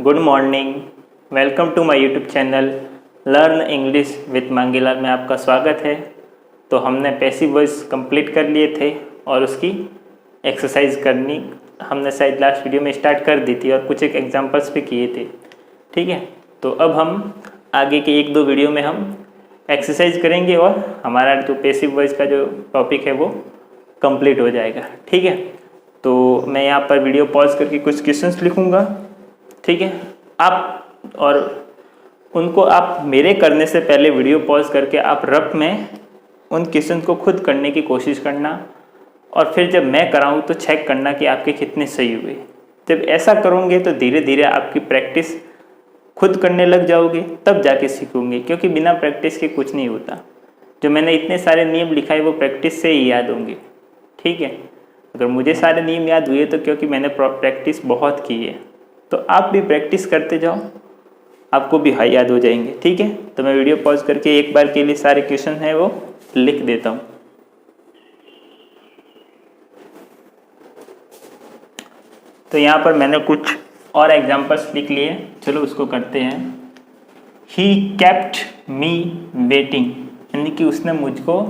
Good morning. Welcome to my YouTube channel learn English with Mangilal में आपका स्वागत है। तो हमने पैसिव वॉइस कंप्लीट कर लिए थे और उसकी एक्सरसाइज करनी हमने शायद लास्ट वीडियो में स्टार्ट कर दी थी और कुछ एक एग्जांपल्स भी किए थे। ठीक है, तो अब हम आगे के एक दो वीडियो में हम एक्सरसाइज करेंगे और हमारा जो पैसिव वॉइस का जो टॉपिक है वो कंप्लीट हो जाएगा। ठीक है, तो मैं यहाँ पर वीडियो पॉज करके कुछ क्वेश्चंस लिखूँगा। ठीक है, आप और उनको आप मेरे करने से पहले वीडियो पॉज करके आप रफ में उन क्वेश्चन को खुद करने की कोशिश करना और फिर जब मैं कराऊँ तो चेक करना कि आपके कितने सही हुए। जब ऐसा करोगे तो धीरे धीरे आपकी प्रैक्टिस खुद करने लग जाओगे, तब जाके सीखोगे, क्योंकि बिना प्रैक्टिस के कुछ नहीं होता। जो मैंने इतने सारे नियम लिखाए वो प्रैक्टिस से ही याद होंगे। ठीक है, अगर मुझे सारे नियम याद हुए तो क्योंकि मैंने प्रैक्टिस बहुत की है। तो आप भी प्रैक्टिस करते जाओ, आपको भी हाई याद हो जाएंगे। ठीक है, तो मैं वीडियो पॉज करके एक बार के लिए सारे क्वेश्चन हैं वो लिख देता हूँ। तो यहाँ पर मैंने कुछ और एग्जांपल्स लिख लिए, चलो उसको करते हैं। ही केप्ट मी वेटिंग, यानी कि उसने मुझको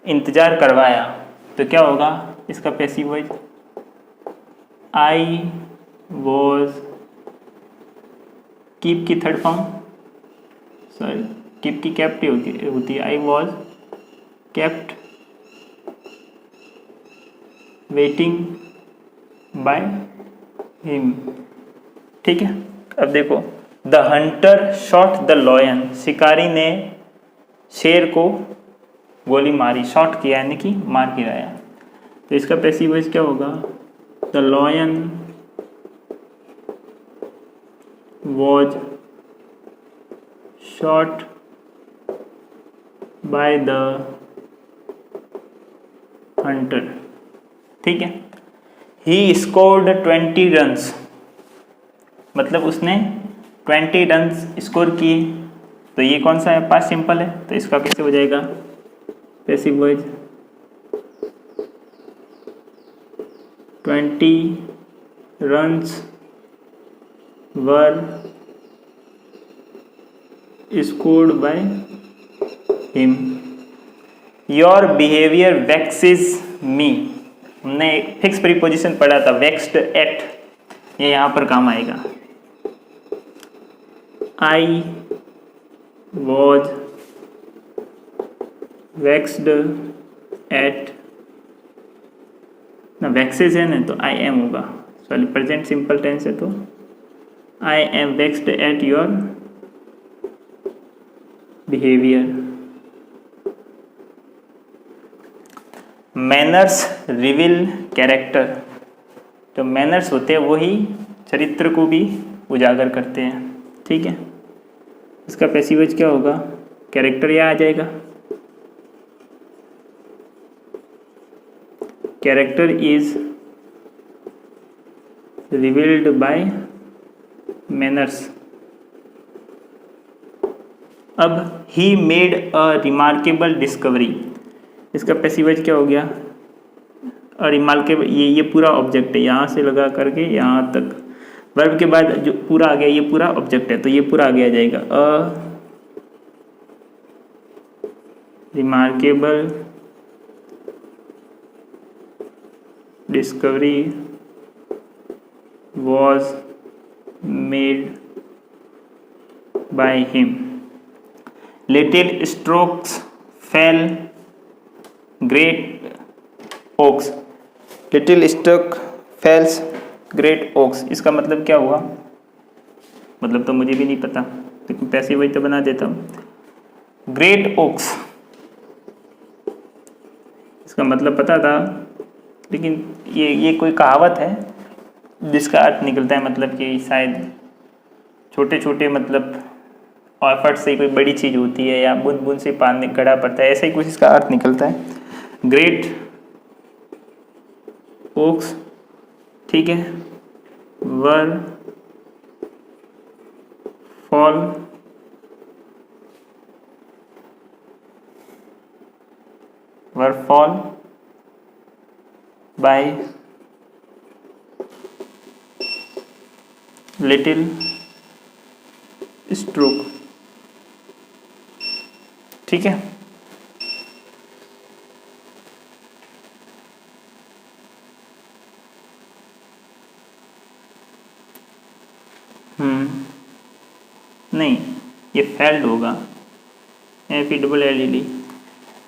इंतज़ार करवाया। तो क्या होगा इसका passive voice? I was, keep की थर्ड फॉर्म, सॉरी कीप की केप्ट होती है। I was kept waiting by him. ठीक है, अब देखो, the Hunter shot the lion, शिकारी ने शेर को गोली मारी, शॉट किया यानी कि मार गिराया। तो इसका पैसिव वॉइस क्या होगा? The lion was shot by the Hunter. ठीक है, ही स्कोर्ड 20 रन्स, मतलब उसने 20 रन्स स्कोर किए। तो ये कौन सा है? पास्ट सिंपल है, तो इसका कैसे हो जाएगा passive voice? 20 runs were scored by him. Your behaviour vexes me, हमने एक फिक्स प्रीपोजिशन पढ़ा था, वेक्स्ड एट, ये यहाँ पर काम आएगा। आई वॉज वेक्स्ड एट, ना वेक्सेस है ना, तो आई एम होगा, सॉरी प्रेजेंट सिंपल टेंस है, तो I am vexed at your behaviour. Manners reveal character, तो मैनर्स होते हैं वही चरित्र को भी उजागर करते हैं। ठीक है, इसका पैसिव वॉइस क्या होगा? कैरेक्टर यहाँ आ जाएगा। Character is revealed by manners. अब he made a remarkable discovery, इसका पैसिव वॉइस क्या हो गया? अ रिमार्केबल, ये पूरा ऑब्जेक्ट है, यहाँ से लगा करके यहाँ तक, वर्ब के बाद जो पूरा आ गया ये पूरा ऑब्जेक्ट है, तो ये पूरा आगे आ जाएगा। अ remarkable discovery was made by him. Little strokes fell great oaks. Little stroke fells great oaks, इसका मतलब क्या हुआ? मतलब तो मुझे भी नहीं पता, लेकिन पैसिव वॉइस तो बना देता हूँ। ग्रेट ओक्स, इसका मतलब पता था, लेकिन ये कोई कहावत है जिसका अर्थ निकलता है मतलब कि शायद छोटे छोटे मतलब एफर्ट से कोई बड़ी चीज़ होती है, या बूंद बूंद से पानी गड़ा पड़ता है, ऐसा ही कुछ इसका अर्थ निकलता है। ग्रेट ओक्स, ठीक है, वर फॉल बाय लिटिल स्ट्रोक। ठीक है, नहीं ये फेल्ड होगा, FELLED।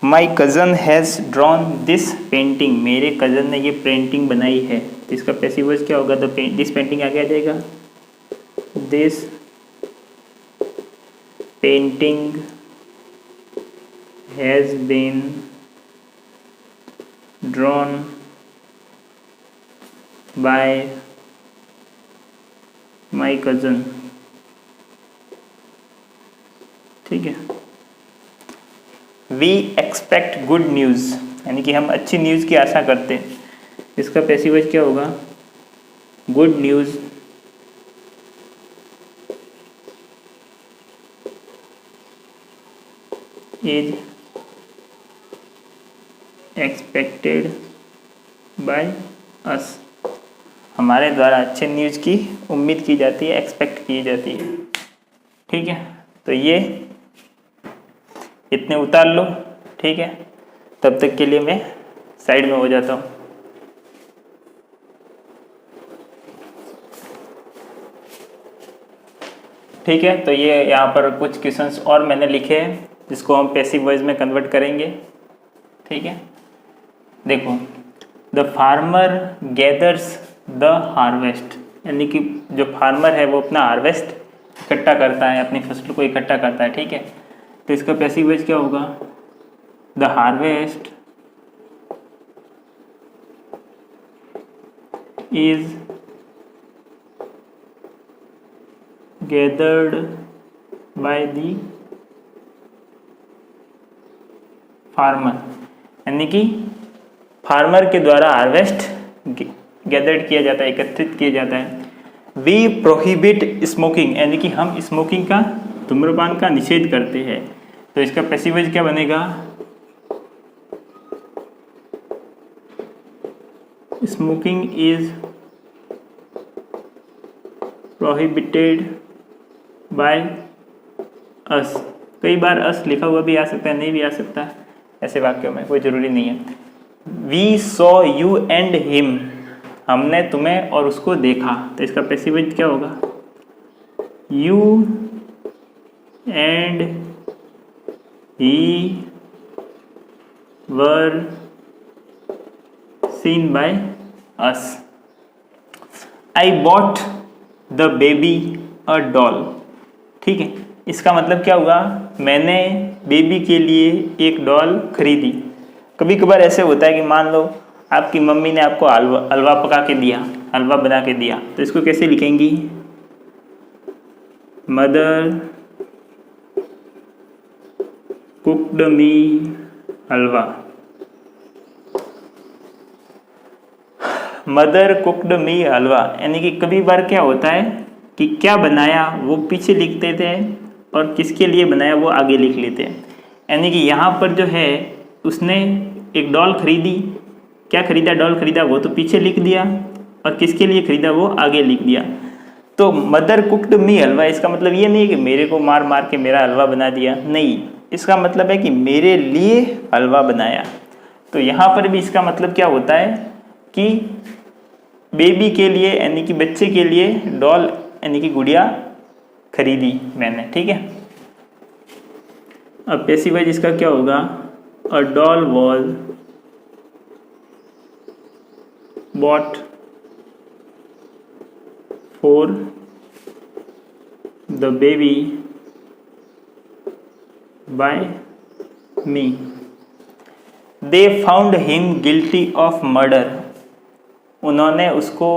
My cousin has drawn this painting, मेरे कज़न ने ये पेंटिंग बनाई है। इसका पैसिव वॉइस क्या होगा? दिस पेंटिंग आगे आ जाएगा, this painting has been drawn by my cousin. ठीक है, वी एक्सपेक्ट गुड न्यूज़, यानी कि हम अच्छी न्यूज़ की आशा करते हैं। इसका पैसिव वॉइस क्या होगा? Good news is expected by us, हमारे द्वारा अच्छे न्यूज़ की उम्मीद की जाती है, एक्सपेक्ट की जाती है। ठीक है, तो ये इतने उतार लो। ठीक है, तब तक के लिए मैं साइड में हो जाता हूँ। ठीक है, तो ये यहाँ पर कुछ क्वेश्चंस और मैंने लिखे हैं जिसको हम पैसिव वॉइस में कन्वर्ट करेंगे। ठीक है, देखो, the farmer gathers the harvest, यानी कि जो फार्मर है वो अपना हार्वेस्ट इकट्ठा करता है, अपनी फसल को इकट्ठा करता है। ठीक है, तो इसका पैसिव वॉइस क्या होगा? The harvest is gathered by the farmer, यानी कि फार्मर के द्वारा हार्वेस्ट गैदर्ड किया जाता है, एकत्रित किया जाता है। वी प्रोहिबिट स्मोकिंग, यानी कि हम स्मोकिंग का, धूम्रपान का निषेध करते हैं। तो इसका पैसिव वॉइस क्या बनेगा? Smoking is prohibited by us. कई बार अस लिखा हुआ भी आ सकता है, नहीं भी आ सकता, ऐसे वाक्यों में कोई ज़रूरी नहीं है। We saw you and him, हमने तुम्हें और उसको देखा। तो इसका पैसिव वॉइस क्या होगा? You and he were seen by us. I bought the baby a doll. ठीक है, इसका मतलब क्या हुआ? मैंने बेबी के लिए एक डॉल खरीदी। कभी कभार ऐसे होता है कि मान लो आपकी मम्मी ने आपको हलवा पका के दिया, हलवा बना के दिया, तो इसको कैसे लिखेंगी? मदर कुक्ड मी हलवा। मदर कुक्ड मी हलवा, यानी कि कभी बार क्या होता है कि क्या बनाया वो पीछे लिखते थे और किसके लिए बनाया वो आगे लिख लेते हैं। यानी कि यहाँ पर जो है उसने एक डॉल खरीदी, क्या खरीदा? डॉल खरीदा, वो तो पीछे लिख दिया, और किसके लिए खरीदा वो आगे लिख दिया। तो मदर कुक्ड मी हलवा, इसका मतलब ये नहीं है कि मेरे को मार मार के मेरा हलवा बना दिया, नहीं, इसका मतलब है कि मेरे लिए हलवा बनाया। तो यहाँ पर भी इसका मतलब क्या होता है कि बेबी के लिए, यानी कि बच्चे के लिए डॉल, यानी कि गुड़िया खरीदी मैंने। ठीक है, अब पैसिव वॉइस इसका क्या होगा? A doll was bought for the baby by me. They found him guilty of murder, उन्होंने उसको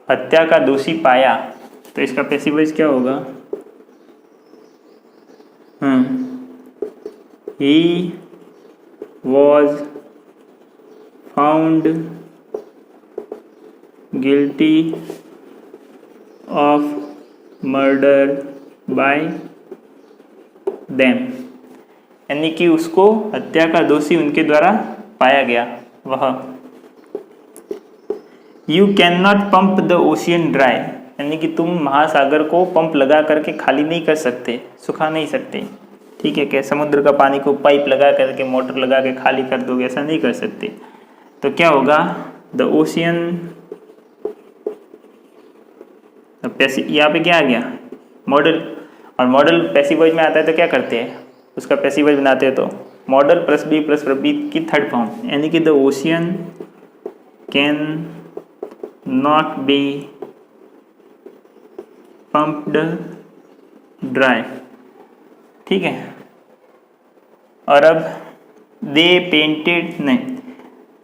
हत्या का दोषी पाया। तो इसका पैसिव वॉइस क्या होगा? He was found guilty of murder bye them, यानी कि उसको हत्या का दोषी उनके द्वारा पाया गया वह। You can not pump the ocean dry, यानी कि तुम महासागर को पंप लगा करके खाली नहीं कर सकते, सुखा नहीं सकते। ठीक है, क्या समुद्र का पानी को पाइप लगा करके मोटर लगा के खाली कर दोगे, ऐसा नहीं कर सकते। तो क्या होगा, द ओशियन, यहाँ पे क्या आ गया, मॉडल, और मॉडल पैसिव वॉइस में आता है तो क्या करते हैं, उसका पैसिव वॉइस बनाते हैं तो modal plus be plus be की थर्ड फॉर्म, यानी कि the ocean can not be pumped dry. ठीक है, और अब दे पेंटेड, नहीं,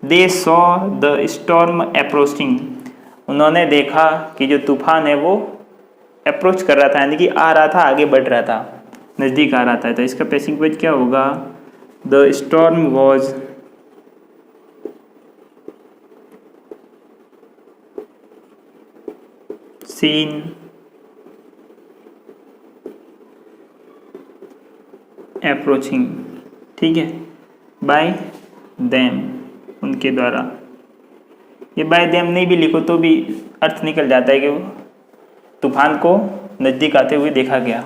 they saw the storm approaching, उन्होंने देखा कि जो तूफान है वो अप्रोच कर रहा था, यानी कि आ रहा था, आगे बढ़ रहा था, नज़दीक आ रहा था। तो इसका पैसिव वॉइस क्या होगा, the storm was seen approaching. ठीक है, बाय देम, उनके द्वारा। ये बाय देम नहीं भी लिखो तो भी अर्थ निकल जाता है कि वो तूफान को नज़दीक आते हुए देखा गया।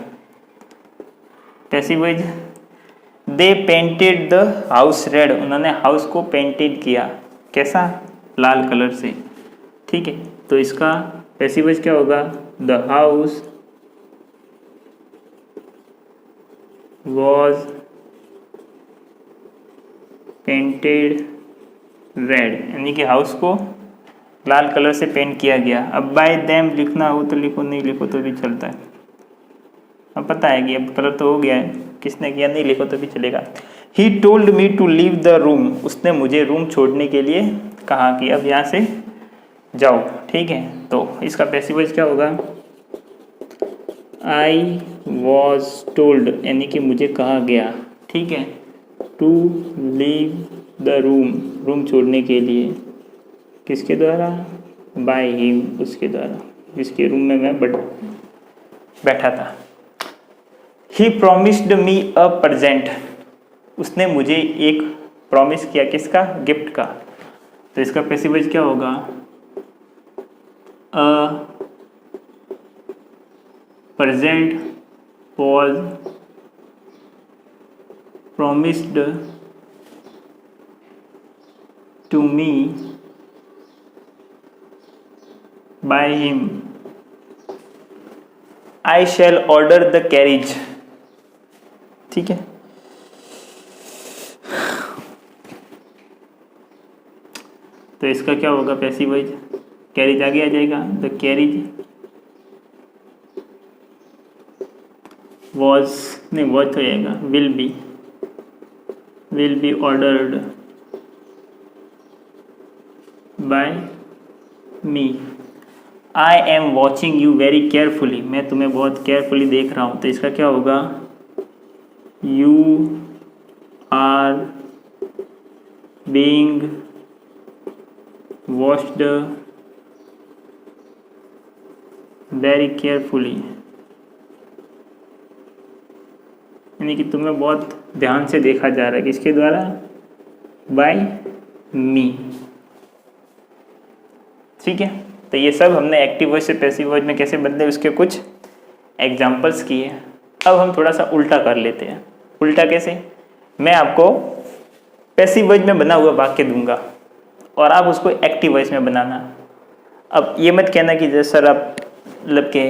Passive voice, they painted the house red, उन्होंने हाउस को पेंटेड किया, कैसा, लाल कलर से। ठीक है, तो इसका पैसिव वॉइस क्या होगा, the house was painted red, यानी कि हाउस को लाल कलर से पेंट किया गया। अब बाय देम लिखना हो तो लिखो, नहीं लिखो तो भी चलता है। अब पता है कि अब कलर तो हो गया है, किसने किया, नहीं लिखो तो भी चलेगा। He told me to leave the room, उसने मुझे रूम छोड़ने के लिए कहा कि अब यहाँ से जाओ। ठीक है, तो इसका पैसिव वॉइस क्या होगा, आई वॉज टोल्ड, यानी कि मुझे कहा गया। ठीक है, to leave the room, room छोड़ने के लिए, किसके द्वारा, बाय हिम, उसके द्वारा, जिसके रूम में मैं बैठा था। ही प्रोमिस्ड मी अ प्रेजेंट, उसने मुझे एक प्रॉमिस किया, किसका, गिफ्ट का। तो इसका पैसिव वॉइस क्या होगा, a present was promised to me by him. I shall order the carriage. ठीक है, तो इसका क्या होगा पैसिव वॉइस, कैरिज आगे आ जाएगा, द कैरिज वॉज, नहीं वॉज हो जाएगा, will be ordered by me. I am watching you very carefully, मैं तुम्हें बहुत केयरफुली देख रहा हूँ। तो इसका क्या होगा, you are being watched very carefully, यानी कि तुम्हें बहुत ध्यान से देखा जा रहा है, किसके द्वारा, बाय मी। ठीक है, तो ये सब हमने एक्टिव वॉइस से पैसिव वॉइस में कैसे बदले उसके कुछ एग्जांपल्स किए। अब हम थोड़ा सा उल्टा कर लेते हैं। उल्टा कैसे, मैं आपको पैसिव वॉइस में बना हुआ वाक्य दूंगा और आप उसको एक्टिव वॉइस में बनाना। अब ये मत कहना कि जैसे सर आप मतलब के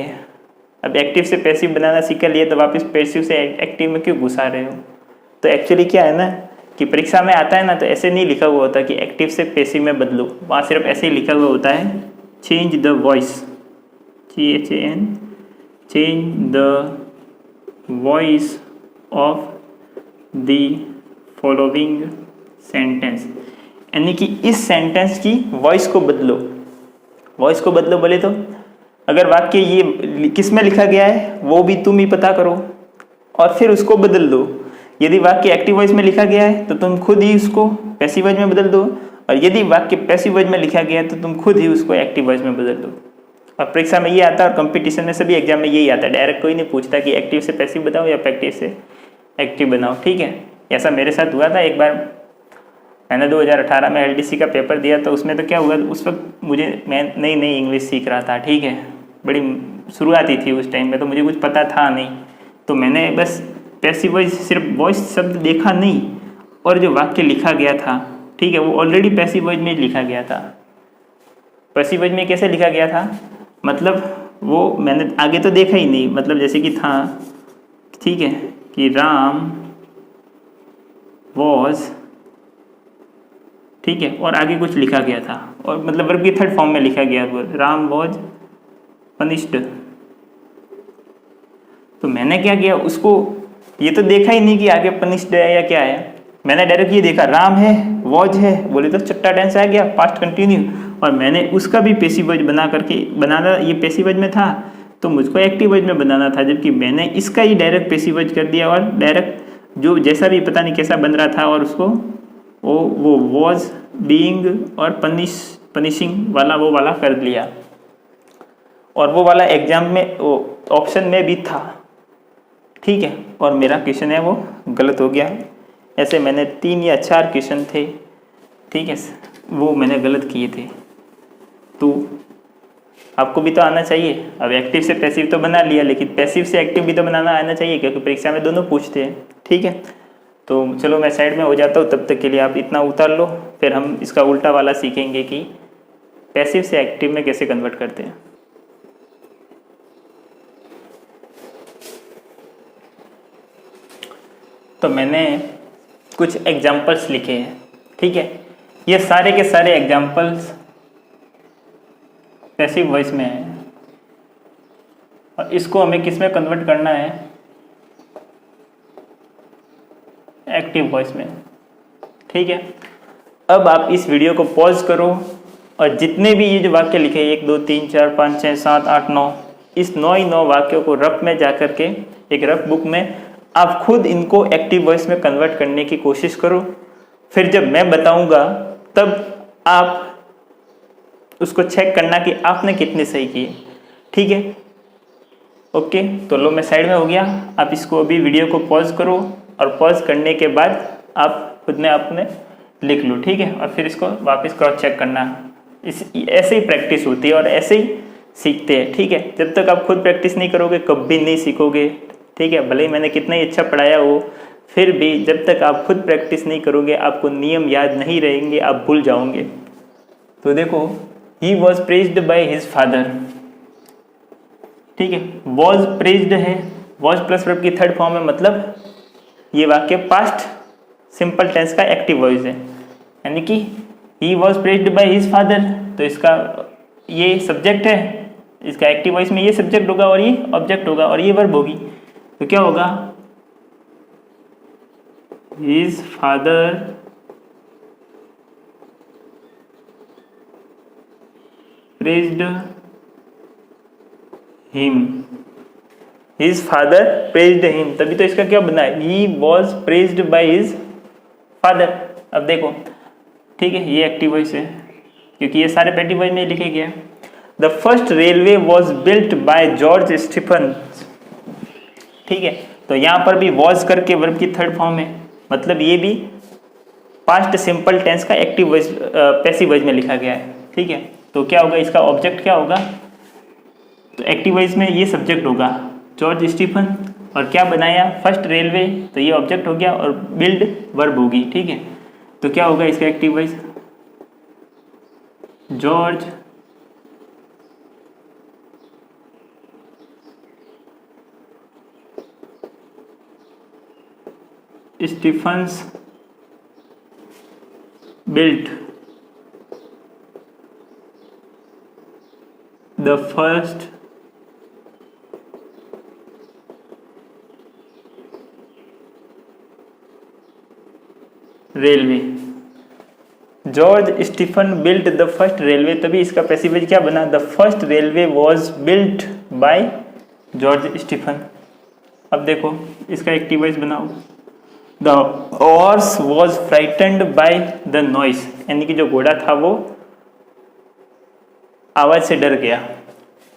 अब एक्टिव से पैसिव बनाना सीख लिए तो वापस पैसिव से एक्टिव में क्यों घुसा रहे हो। तो एक्चुअली क्या है ना कि परीक्षा में आता है ना तो ऐसे नहीं लिखा हुआ होता कि एक्टिव से पैसिव में बदलो, वहाँ सिर्फ ऐसे ही लिखा हुआ होता है change the voice, CHAN, change the voice of the following sentence, यानी कि इस सेंटेंस की वॉइस को बदलो। वॉइस को बदलो बोले तो अगर वाक्य ये किस में लिखा गया है वो भी तुम ही पता करो और फिर उसको बदल दो। यदि वाक्य एक्टिव वॉइस में लिखा गया है तो तुम खुद ही उसको पैसिव वॉइस में बदल दो, और यदि वाक्य पैसिव वॉइस में लिखा गया है तो तुम खुद ही उसको एक्टिव वॉइस में बदल दो। और परीक्षा में ये आता है और कंपटीशन में सभी एग्जाम में यही आता है, डायरेक्ट कोई नहीं पूछता कि एक्टिव से पैसिव बताओ या पैसिव से एक्टिव बनाओ। ठीक है, ऐसा मेरे साथ हुआ था एक बार, मैंने 2018 में LDC का पेपर दिया तो उसमें तो क्या हुआ, उस वक्त मैं नई इंग्लिश सीख रहा था। ठीक है, बड़ी शुरुआती थी उस टाइम में, तो मुझे कुछ पता था नहीं, तो मैंने बस पैसिव वॉइस सिर्फ वॉइस शब्द देखा नहीं, और जो वाक्य लिखा गया था, ठीक है, वो ऑलरेडी पैसिव वॉइस में लिखा गया था। पैसिव वॉइस में कैसे लिखा गया था, मतलब वो मैंने आगे तो देखा ही नहीं, मतलब जैसे कि था, ठीक है, कि राम वॉज, ठीक है, और आगे कुछ लिखा गया था, और मतलब वर्ब की थर्ड फॉर्म में लिखा गया, वो राम वॉज पनिश्ड। तो मैंने क्या किया, उसको ये तो देखा ही नहीं कि आगे पनिश्ड है या क्या है, मैंने डायरेक्ट ये देखा राम है वॉज है, बोले तो चट्टा टेंस आ गया, पास्ट कंटिन्यू, और मैंने उसका भी पैसिव वॉइस बना करके बनाना, ये पैसिव वॉइस में था तो मुझको एक्टिव वॉइस में बनाना था, जबकि मैंने इसका ही डायरेक्ट पैसिव वॉइस कर दिया, और डायरेक्ट जो जैसा भी पता नहीं कैसा बन रहा था, और उसको वो वॉज बीइंग और पनिशिंग वाला वो वाला कर लिया, और वो वाला एग्जाम में वो ऑप्शन में भी था, ठीक है, और मेरा क्वेश्चन है वो गलत हो गया। ऐसे मैंने 3 या 4 क्वेश्चन थे, ठीक है, वो मैंने गलत किए थे। तो आपको भी तो आना चाहिए, अब एक्टिव से पैसिव तो बना लिया, लेकिन पैसिव से एक्टिव भी तो बनाना आना चाहिए, क्योंकि परीक्षा में दोनों पूछते हैं, ठीक है। तो चलो मैं साइड में हो जाता हूँ, तब तक के लिए आप इतना उतार लो, फिर हम इसका उल्टा वाला सीखेंगे कि पैसिव से एक्टिव में कैसे कन्वर्ट करते हैं। तो मैंने कुछ एग्जाम्पल्स लिखे हैं, ठीक है, ये सारे के सारे एग्जाम्पल्स पैसिव वॉइस में है, और इसको हमें किस में कन्वर्ट करना है, एक्टिव वॉइस में, ठीक है। अब आप इस वीडियो को पॉज करो, और जितने भी ये जो वाक्य लिखे 1 2 3 4 5 6 7 8 9, इस 9 ही 9 वाक्यों को रफ में जा कर के एक रफ बुक में आप खुद इनको एक्टिव वॉइस में कन्वर्ट करने की कोशिश करो। फिर जब मैं बताऊंगा तब आप उसको चेक करना कि आपने कितने सही किए, ठीक है। ओके, तो लो मैं साइड में हो गया, आप इसको अभी वीडियो को पॉज करो, और पॉज करने के बाद आप खुद ने आपने लिख लो, ठीक है, और फिर इसको वापस क्रॉस चेक करना। ऐसे ही प्रैक्टिस होती है और ऐसे ही सीखते हैं, ठीक है। जब तक आप खुद प्रैक्टिस नहीं करोगे कभी नहीं सीखोगे, ठीक है। भले ही मैंने कितना ही अच्छा पढ़ाया हो, फिर भी जब तक आप खुद प्रैक्टिस नहीं करोगे आपको नियम याद नहीं रहेंगे, आप भूल जाओगे। तो देखो, he was praised by his father, ठीक है, वॉज प्रेज्ड है, वॉज प्लस वर्ब की थर्ड फॉर्म है, मतलब ये वाक्य पास्ट सिंपल टेंस का एक्टिव वॉइस है, यानी कि he was praised by his father, तो इसका ये सब्जेक्ट है, इसका एक्टिव वॉइस में ये सब्जेक्ट होगा और ये ऑब्जेक्ट होगा और ये वर्ब होगी, तो क्या होगा, his father praised him, his father praised him, तभी तो इसका क्या बना है, he was praised by his father. अब देखो, ठीक है, ये एक्टिव वॉइस है क्योंकि ये सारे पैसिव वॉइस में लिखे गए। The first railway was built by George Stephen, ठीक है, तो यहाँ पर भी वॉज करके वर्ब की थर्ड फॉर्म है, मतलब ये भी पास्ट सिंपल टेंस का एक्टिव वॉइस पैसिव वॉइस में लिखा गया है, ठीक है। तो क्या होगा, इसका ऑब्जेक्ट क्या होगा, तो एक्टिव वॉइस में ये सब्जेक्ट होगा जॉर्ज स्टीफन, और क्या बनाया फर्स्ट रेलवे, तो ये ऑब्जेक्ट हो गया, और बिल्ड वर्ब होगी, ठीक है। तो क्या होगा इसका active voice, George Stephens built the first railway, George Stephen built the first railway, तभी इसका पैसिव वॉइस क्या बना, the first railway was built by George Stephen. अब देखो इसका एक्टिव वॉइस बनाओ, the horse was frightened by the noise, यानी कि जो घोड़ा था वो आवाज से डर गया,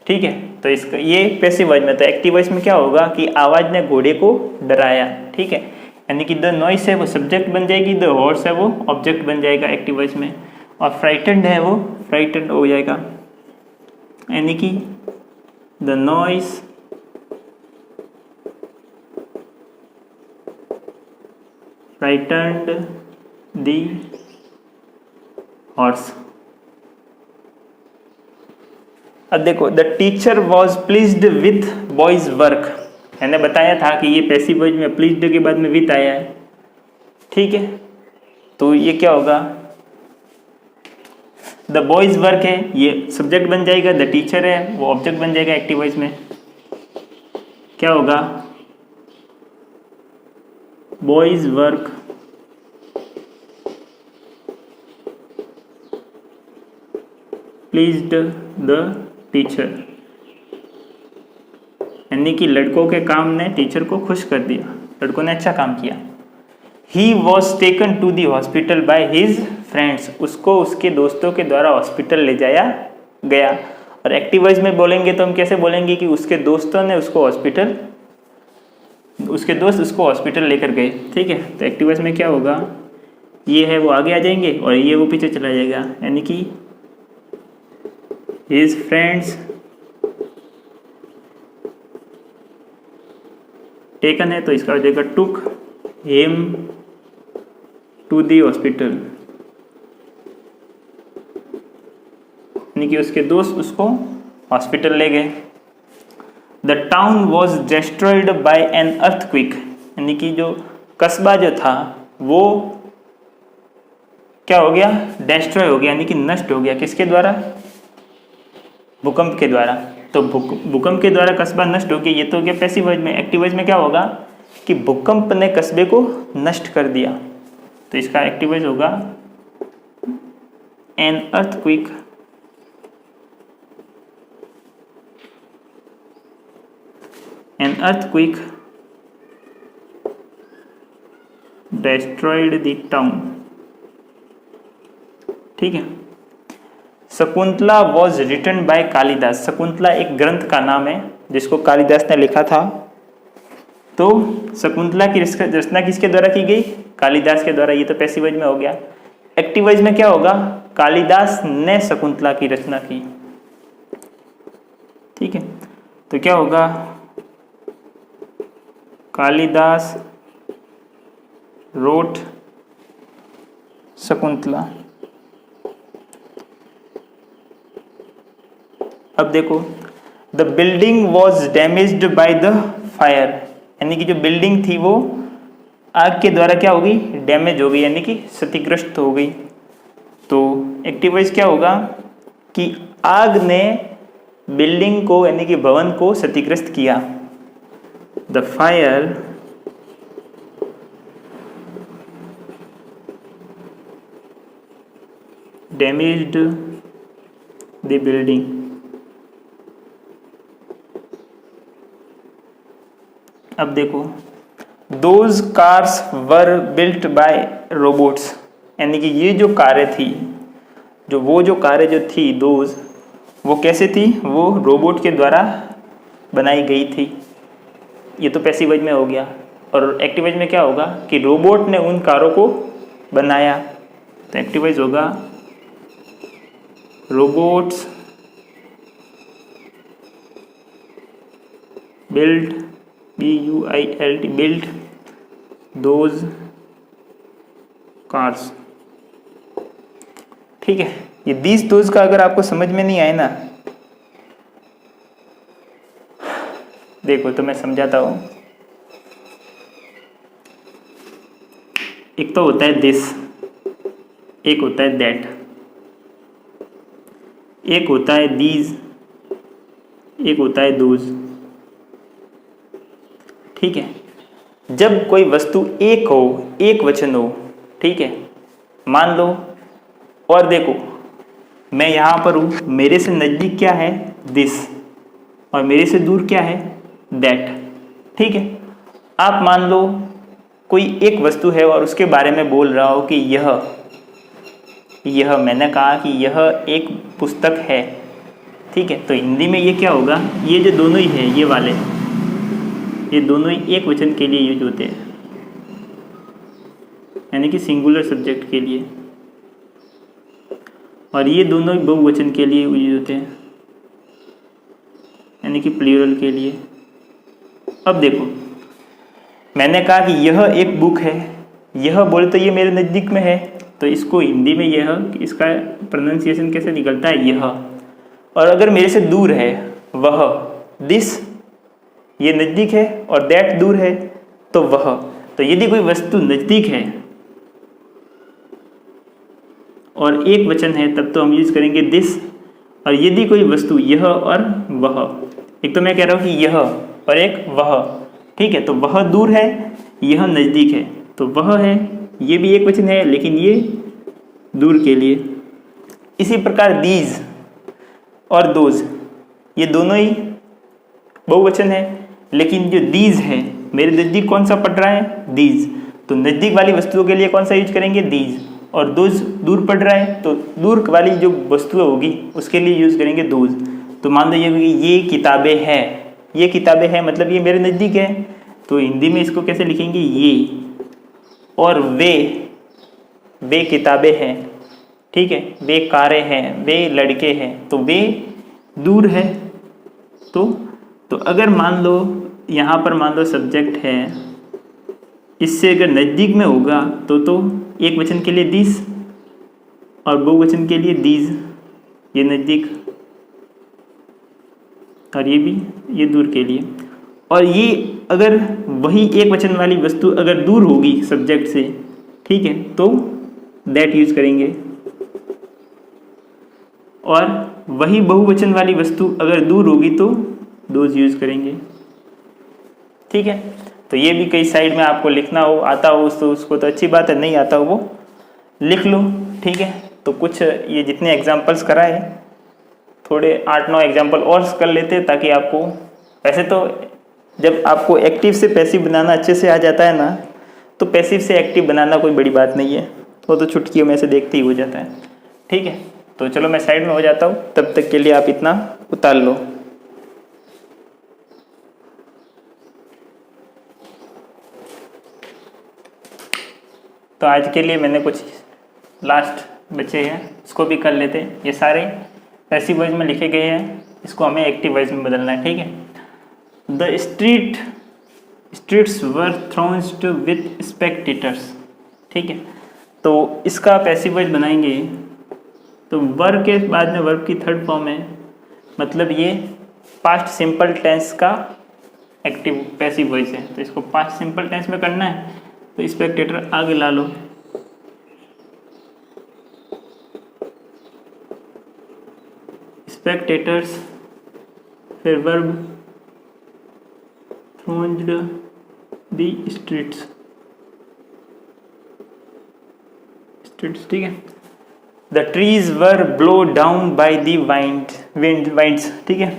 ठीक है। तो इसका ये पैसिव वॉइस में, तो एक्टिव वॉइस में क्या होगा कि आवाज ने घोड़े को डराया, ठीक है, यानी कि द नॉइस है वो सब्जेक्ट बन जाएगी, द हॉर्स है वो ऑब्जेक्ट बन जाएगा एक्टिव वॉइस में, और फ्राइटेंड है वो फ्राइटेंड हो जाएगा, यानी कि the noise frightened the horse. अब देखो, the teacher was pleased with boys work. मैंने बताया था कि ये पैसिव वॉइस में प्लीज्ड के बाद में विथ आया है, ठीक है। तो ये क्या होगा, द बॉयज वर्क है, ये सब्जेक्ट बन जाएगा, द टीचर है वो ऑब्जेक्ट बन जाएगा एक्टिव वॉइस में। क्या होगा, boys work pleased the teacher, यानी कि लड़कों के काम ने टीचर को खुश कर दिया, लड़कों ने अच्छा काम किया। He was taken to the hospital by his friends, उसको उसके दोस्तों के द्वारा हॉस्पिटल ले जाया गया। और एक्टिव वॉइस में बोलेंगे तो हम कैसे बोलेंगे कि उसके दोस्तों ने उसको हॉस्पिटल, उसके दोस्त उसको हॉस्पिटल लेकर गए, ठीक है। तो एक्टिव वॉइस में क्या होगा, ये है वो आगे आ जाएंगे और ये वो पीछे चला जाएगा, यानी कि हिज फ्रेंड्स टेकन है तो इसका हो जाएगा took him to the hospital, यानी कि उसके दोस्त उसको हॉस्पिटल ले गए। The town was destroyed by an earthquake, यानी कि जो कस्बा जो था वो क्या हो गया, डिस्ट्रॉय हो गया, यानी कि नष्ट हो गया। किसके द्वारा, भूकंप के द्वारा। तो भूकंप के द्वारा कस्बा नष्ट हो गया, ये तो हो गया पैसिव वॉइस में। एक्टिव वॉइस में क्या होगा कि भूकंप ने कस्बे को नष्ट कर दिया, तो इसका एक्टिव वॉइस होगा an earthquake destroyed the town, ठीक है। Shakuntala was written by Kalidas, Shakuntala एक ग्रंथ का नाम है जिसको कालिदास ने लिखा था। तो शकुंतला की रचना किसके द्वारा की गई, कालिदास के द्वारा, ये तो पैसिव वॉइस में हो गया। एक्टिव वॉइस में क्या होगा, कालिदास ने शकुंतला की रचना की, ठीक है। तो क्या होगा, कालिदास रोट शकुंतला। अब देखो, the building was damaged by the fire, यानी कि जो बिल्डिंग थी वो आग के द्वारा क्या हो गई, डैमेज हो गई, यानी कि क्षतिग्रस्त हो गई। तो एक्टिव वॉइस क्या होगा कि आग ने बिल्डिंग को यानी कि भवन को क्षतिग्रस्त किया। The fire damaged the building. अब देखो, those cars were built by robots, यानी कि ये जो कारें थी, जो कारें जो थी दोज, वो कैसे थी, वो रोबोट के द्वारा बनाई गई थी। ये तो पैसिव वॉइस में हो गया। और एक्टिव वॉइस में क्या होगा कि रोबोट ने उन कारों को बनाया। तो एक्टिव वॉइस होगा robots build BUILD build those cars, ठीक है। ये दीज दोज का अगर आपको समझ में नहीं आए ना, देखो तो मैं समझाता हूं। एक तो होता है दिस, एक होता है दैट, एक होता है दीज, एक होता है दोज, ठीक है। जब कोई वस्तु एक हो, एक वचन हो, ठीक है, मान लो, और देखो मैं यहां पर हूं, मेरे से नजदीक क्या है, दिस, और मेरे से दूर क्या है, दैट, ठीक है। आप मान लो कोई एक वस्तु है और उसके बारे में बोल रहा हो कि यह मैंने कहा कि यह एक पुस्तक है, ठीक है। तो हिंदी में ये क्या होगा, ये जो दोनों ही है, ये वाले, ये दोनों ही एक वचन के लिए यूज होते हैं, यानी कि सिंगुलर सब्जेक्ट के लिए, और ये दोनों ही बहुवचन के लिए यूज होते हैं। यानी कि प्लूरल के लिए। अब देखो, मैंने कहा कि यह एक बुक है, यह बोले तो ये मेरे नज़दीक में है, तो इसको हिंदी में यह, इसका प्रोनाउंसिएशन कैसे निकलता है, यह। और अगर मेरे से दूर है वह, दिस, ये नज़दीक है, और दैट दूर है, तो वह। तो यदि कोई वस्तु नज़दीक है और एक वचन है तब तो हम यूज करेंगे दिस, और यदि कोई वस्तु यह और वह, एक तो मैं कह रहा हूँ कि यह और एक वह, ठीक है, तो वह दूर है, यह नज़दीक है, तो वह है, ये भी एक वचन है लेकिन ये दूर के लिए। इसी प्रकार दीज और दोज, ये दोनों ही बहुवचन है, लेकिन जो दीज है मेरे नज़दीक कौन सा पड़ रहा है, दीज, तो नज़दीक वाली वस्तुओं के लिए कौन सा यूज करेंगे, दीज। और दोज दूर पड़ रहा है, तो दूर वाली जो वस्तु होगी उसके लिए यूज करेंगे दोज। तो मान लो ये किताबें हैं, ये किताबें हैं मतलब ये मेरे नज़दीक है, तो हिंदी में इसको कैसे लिखेंगे, ये। और वे किताबें हैं, ठीक है, वे कारें हैं, वे लड़के हैं, तो वे दूर है। तो अगर मान लो यहाँ पर मान लो सब्जेक्ट है, इससे अगर नज़दीक में होगा तो एक वचन के लिए दिस और बहुवचन के लिए दीज, ये नज़दीक और ये भी, ये दूर के लिए। और ये अगर वही एक वचन वाली वस्तु अगर दूर होगी सब्जेक्ट से, ठीक है, तो दैट यूज करेंगे। और वही बहुवचन वाली वस्तु अगर दूर होगी तो दोज यूज करेंगे, ठीक है। तो ये भी कई साइड में आपको लिखना हो, आता हो तो उसको तो अच्छी बात है, नहीं आता हो वो लिख लो, ठीक है। तो कुछ ये जितने एग्जाम्पल्स कराए, थोड़े 8-9 एग्जाम्पल और कर लेते ताकि आपको, वैसे तो जब आपको एक्टिव से पैसिव बनाना अच्छे से आ जाता है ना, तो पैसिव से एक्टिव बनाना कोई बड़ी बात नहीं है, वो तो चुटकियों में से देखते ही हो जाता है, ठीक है। तो चलो मैं साइड में हो जाता हूँ, तब तक के लिए आप इतना उतार लो। तो आज के लिए मैंने कुछ लास्ट बचे हैं, इसको भी कर लेते हैं। ये सारे पैसिव वॉइस में लिखे गए हैं, इसको हमें एक्टिव वॉइस में बदलना है, ठीक है। The streets were throned with spectators, ठीक है। तो इसका पैसिव वॉइस बनाएंगे, तो वर के बाद में वर्ब की थर्ड फॉर्म है, मतलब ये पास्ट सिंपल टेंस का एक्टिव पैसिव वॉइस है। तो इसको पास्ट सिंपल टेंस में करना है, तो स्पेक्टेटर आगे ला लो, स्पेक्टेटर्स, फिर वर्ब थ्रोन्ड द स्ट्रीट्स, ठीक है। The trees were blow down by the winds, ठीक है,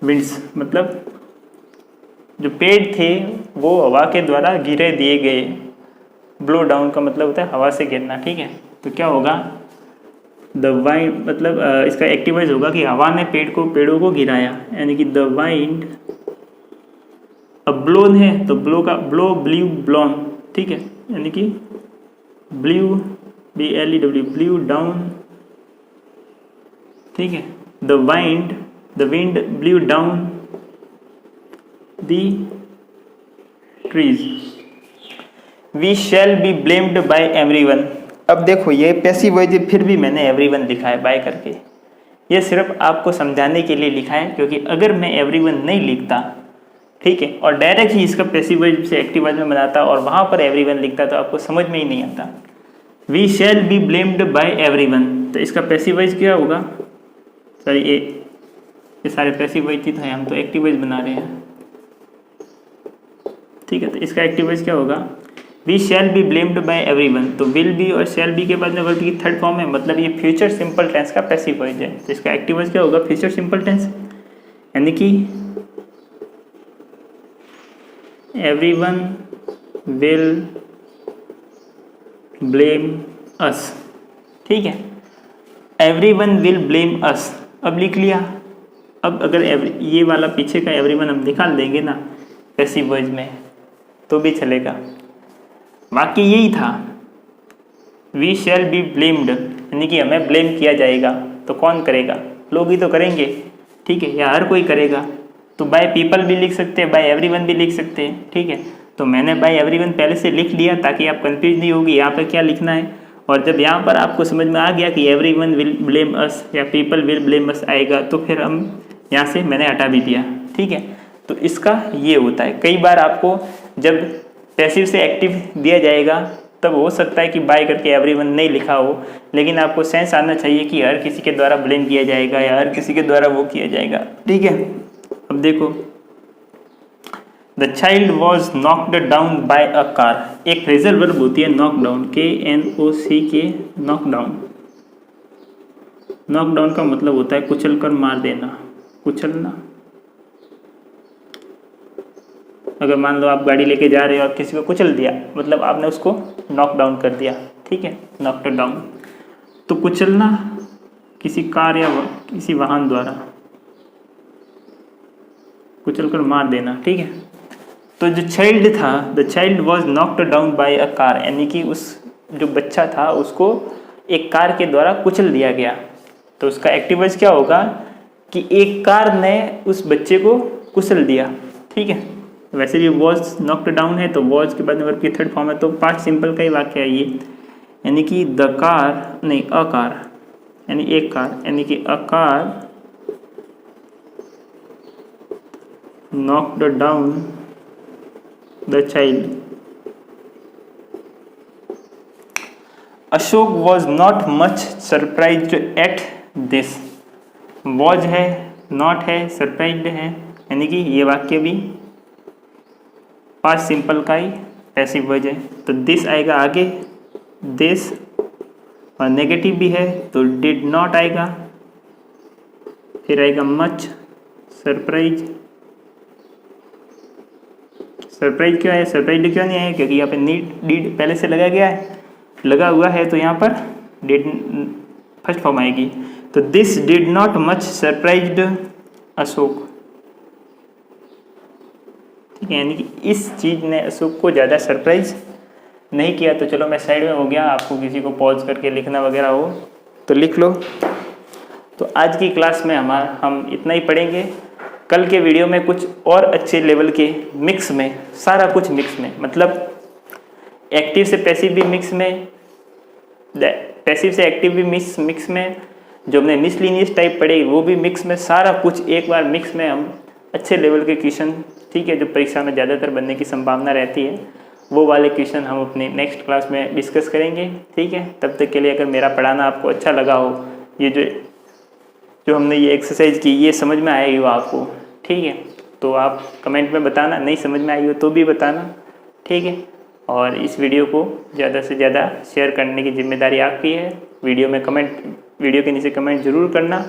विंड्स मतलब जो पेड़ थे वो हवा के द्वारा गिरे दिए गए। ब्लो डाउन का मतलब होता है हवा से गिरना, ठीक है। तो क्या होगा, द वाइंड मतलब इसका एक्टिव वॉइस होगा कि हवा ने पेड़ों को गिराया, यानी कि द वाइंड, अब ब्लोन है तो ब्लो का ब्लू ब्लोन, ठीक है, यानी कि ब्लू BLEW ब्लू डाउन, ठीक है। The wind blew down the trees, we shall be blamed by everyone. अब देखो ये पैसिव वॉइस फिर भी मैंने एवरीवन लिखा है बाय करके, ये सिर्फ आपको समझाने के लिए लिखा है, क्योंकि अगर मैं एवरीवन नहीं लिखता, ठीक है, और डायरेक्ट ही इसका पैसिव वॉइस से एक्टिव वॉइस में बनाता और वहाँ पर एवरीवन लिखता, तो आपको समझ में ही नहीं आता। We shall be blamed by everyone, तो इसका पैसिव वॉइस क्या होगा, सॉरी ये सारे पैसिव वॉइस थे, हम तो एक्टिव वॉइस बना रहे हैं, ठीक है। तो इसका एक्टिव वॉइस क्या होगा, we shall be blamed by everyone. तो विल बी और शैल बी के बाद में वर्ब की थर्ड फॉर्म है, मतलब ये फ्यूचर सिंपल टेंस का पैसिव वॉइस है। तो इसका एक्टिव वॉइस क्या होगा, फ्यूचर सिंपल टेंस, यानी कि एवरीवन विल ब्लेम अस, ठीक है, एवरीवन विल ब्लेम अस। अब लिख लिया, अब अगर ये वाला पीछे का एवरीवन हम निकाल देंगे ना पैसिव वॉइस में तो भी चलेगा, बाकी यही था, वी शैल बी ब्लेम्ड, यानी कि हमें ब्लेम किया जाएगा, तो कौन करेगा, लोग ही तो करेंगे, ठीक है, या हर कोई करेगा। तो बाय पीपल भी लिख सकते हैं, बाय एवरीवन भी लिख सकते हैं, ठीक है। तो मैंने बाय एवरीवन पहले से लिख लिया ताकि आप कंफ्यूज नहीं होगी यहाँ पर क्या लिखना है। और जब यहाँ पर आपको समझ में आ गया कि एवरीवन विल ब्लेम अस या पीपल विल ब्लेम अस आएगा, तो फिर हम यहाँ से मैंने हटा भी दिया, ठीक है। तो इसका ये होता है, कई बार आपको जब पैसिव से एक्टिव दिया जाएगा तब हो सकता है कि बाय करके एवरीवन नहीं लिखा हो, लेकिन आपको सेंस आना चाहिए कि हर किसी के द्वारा ब्लेम किया जाएगा या हर किसी के द्वारा वो किया जाएगा, ठीक है। अब देखो, the child was knocked down by a car. एक फ्रेजल वर्ब होती है knock down, KNOCK, knock down. Knock down का मतलब होता है कुचल कर मार देना, कुचलना। अगर मान लो आप गाड़ी लेके जा रहे हो और किसी को कुचल दिया, मतलब आपने उसको नॉक डाउन कर दिया, ठीक है, नॉक्ड डाउन। तो कुचलना किसी कार या किसी वाहन द्वारा कुचल कर मार देना, ठीक है। तो जो चाइल्ड था, the child was knocked down by a car, यानी कि उस जो बच्चा था उसको एक कार के द्वारा कुचल दिया गया। तो उसका एक्टिव वॉइस क्या होगा कि एक कार ने उस बच्चे को कुचल दिया, ठीक है। वैसे भी वॉज नॉक्ड डाउन है तो वॉज के बाद वर्ब की थर्ड फॉर्म है, तो पास्ट सिंपल का ही वाक्य है ये, यानी कि द कार नहीं अ कार, यानी एक कार, यानी कि a car knocked down the child. Ashok was not much surprised at this. was है, not है, surprised है, यानी कि ये वाक्य भी पास्ट सिंपल का ही पैसिव वॉइस है। तो दिस आएगा आगे, दिस, और नेगेटिव भी है तो डिड नॉट आएगा, फिर आएगा मच, सरप्राइज। सरप्राइज क्यों है, सरप्राइज क्यों नहीं है, क्योंकि यहाँ पे डिड पहले से लगा गया है, लगा हुआ है, तो यहाँ पर डिड फर्स्ट फॉर्म आएगी। तो this did not much surprised Ashok, ठीक है, यानी कि इस चीज़ ने अशोक को ज़्यादा सरप्राइज नहीं किया। तो चलो मैं साइड में हो गया, आपको किसी को पॉज करके लिखना वगैरह हो तो लिख लो। तो आज की क्लास में हम इतना ही पढ़ेंगे। कल के वीडियो में कुछ और अच्छे लेवल के मिक्स में, सारा कुछ मिक्स में, मतलब एक्टिव से पैसिव भी मिक्स में, पैसिव से एक्टिव भी मिक्स में, जो हमने मिसलिनियस टाइप पढ़े वो भी मिक्स में, सारा कुछ एक बार मिक्स में हम अच्छे लेवल के क्वेश्चन, ठीक है, जो परीक्षा में ज़्यादातर बनने की संभावना रहती है, वो वाले क्वेश्चन हम अपनी नेक्स्ट क्लास में डिस्कस करेंगे, ठीक है। तब तक के लिए अगर मेरा पढ़ाना आपको अच्छा लगा हो, ये जो हमने ये एक्सरसाइज की ये समझ में आई हो आपको, ठीक है, तो आप कमेंट में बताना, नहीं समझ में आई हो तो भी बताना, ठीक है। और इस वीडियो को ज़्यादा से ज़्यादा शेयर करने की जिम्मेदारी आपकी है। वीडियो के नीचे कमेंट जरूर करना,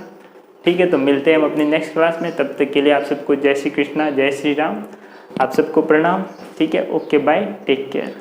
ठीक है। तो मिलते हैं हम अपनी नेक्स्ट क्लास में, तब तक के लिए आप सबको जय श्री कृष्णा, जय श्री राम, आप सबको प्रणाम, ठीक है। Okay, bye, take care.